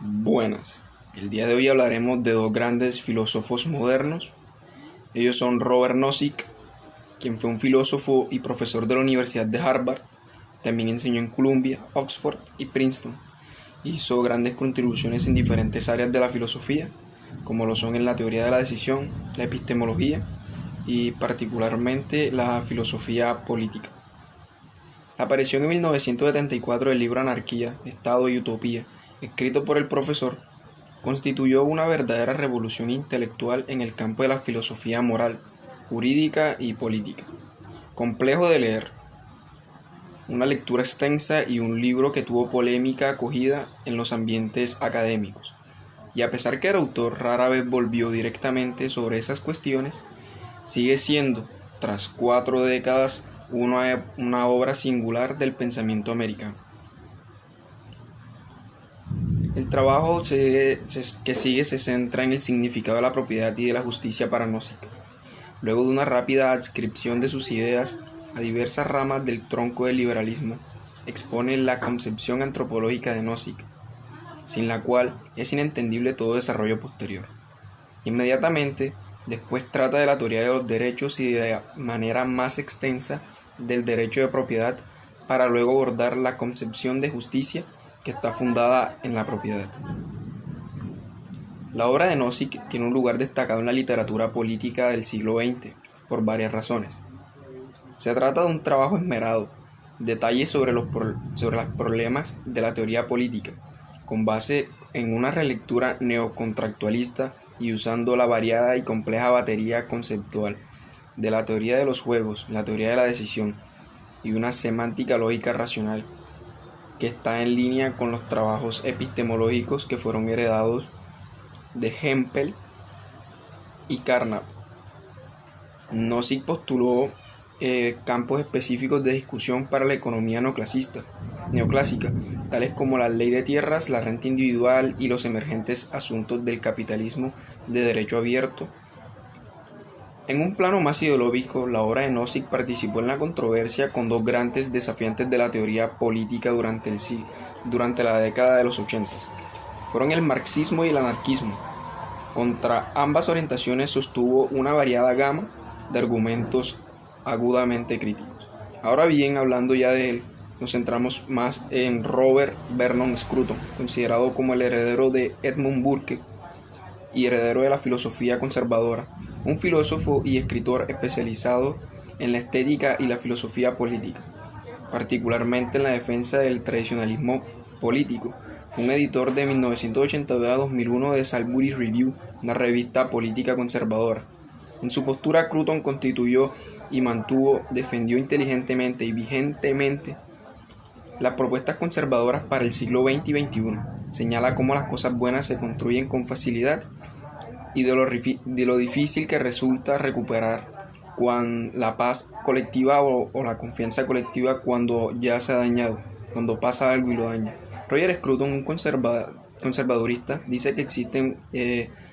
Buenas, el día de hoy hablaremos de dos grandes filósofos modernos. Ellos son Robert Nozick, quien fue un filósofo y profesor de la Universidad de Harvard. También enseñó en Columbia, Oxford y Princeton. Hizo grandes contribuciones en diferentes áreas de la filosofía, como lo son en la teoría de la decisión, la epistemología y particularmente la filosofía política. La aparición en 1974 del libro Anarquía, Estado y Utopía, escrito por el profesor, constituyó una verdadera revolución intelectual en el campo de la filosofía moral, jurídica y política. Complejo de leer, una lectura extensa y un libro que tuvo polémica acogida en los ambientes académicos. Y a pesar que el autor rara vez volvió directamente sobre esas cuestiones, sigue siendo, tras 4 décadas, una obra singular del pensamiento americano. El trabajo que sigue se centra en el significado de la propiedad y de la justicia para Nozick. Luego de una rápida adscripción de sus ideas a diversas ramas del tronco del liberalismo, expone la concepción antropológica de Nozick, sin la cual es inentendible todo desarrollo posterior. Inmediatamente, después trata de la teoría de los derechos y de manera más extensa del derecho de propiedad, para luego abordar la concepción de justicia que está fundada en la propiedad. La obra de Nozick tiene un lugar destacado en la literatura política del siglo XX, por varias razones. Se trata de un trabajo esmerado, detalles sobre los problemas de la teoría política, con base en una relectura neocontractualista y usando la variada y compleja batería conceptual de la teoría de los juegos, la teoría de la decisión y una semántica lógica racional que está en línea con los trabajos epistemológicos que fueron heredados de Hempel y Carnap. Nozick postuló campos específicos de discusión para la economía neoclásica, tales como la ley de tierras, la renta individual y los emergentes asuntos del capitalismo de derecho abierto. En un plano más ideológico, la obra de Nozick participó en la controversia con dos grandes desafiantes de la teoría política durante la década de los 80. Fueron el marxismo y el anarquismo. Contra ambas orientaciones sostuvo una variada gama de argumentos agudamente críticos. Ahora bien, hablando ya de él, nos centramos más en Robert Vernon Scruton, considerado como el heredero de Edmund Burke y heredero de la filosofía conservadora, un filósofo y escritor especializado en la estética y la filosofía política, particularmente en la defensa del tradicionalismo político. Fue un editor de 1982 a 2001 de Salisbury Review, una revista política conservadora. En su postura, Scruton constituyó y defendió inteligentemente y vigentemente las propuestas conservadoras para el siglo XX y XXI. Señala cómo las cosas buenas se construyen con facilidad y de lo difícil que resulta recuperar la paz colectiva o la confianza colectiva cuando ya se ha dañado, cuando pasa algo y lo daña. Roger Scruton, un conservadorista, dice que existen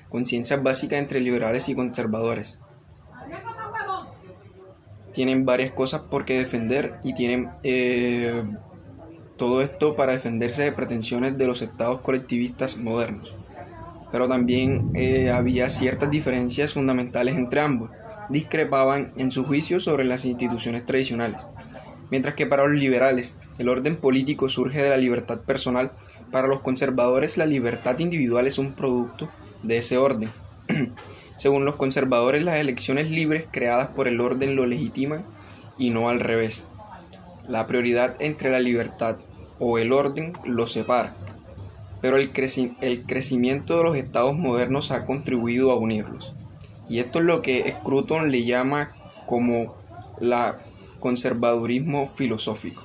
conciencias básicas entre liberales y conservadores. Tienen varias cosas por qué defender y tienen todo esto para defenderse de pretensiones de los estados colectivistas modernos. Pero también había ciertas diferencias fundamentales entre ambos. Discrepaban en su juicio sobre las instituciones tradicionales. Mientras que para los liberales el orden político surge de la libertad personal, para los conservadores la libertad individual es un producto de ese orden. Según los conservadores, las elecciones libres creadas por el orden lo legitiman y no al revés. La prioridad entre la libertad o el orden los separa, pero el crecimiento de los estados modernos ha contribuido a unirlos. Y esto es lo que Scruton le llama como la conservadurismo filosófico.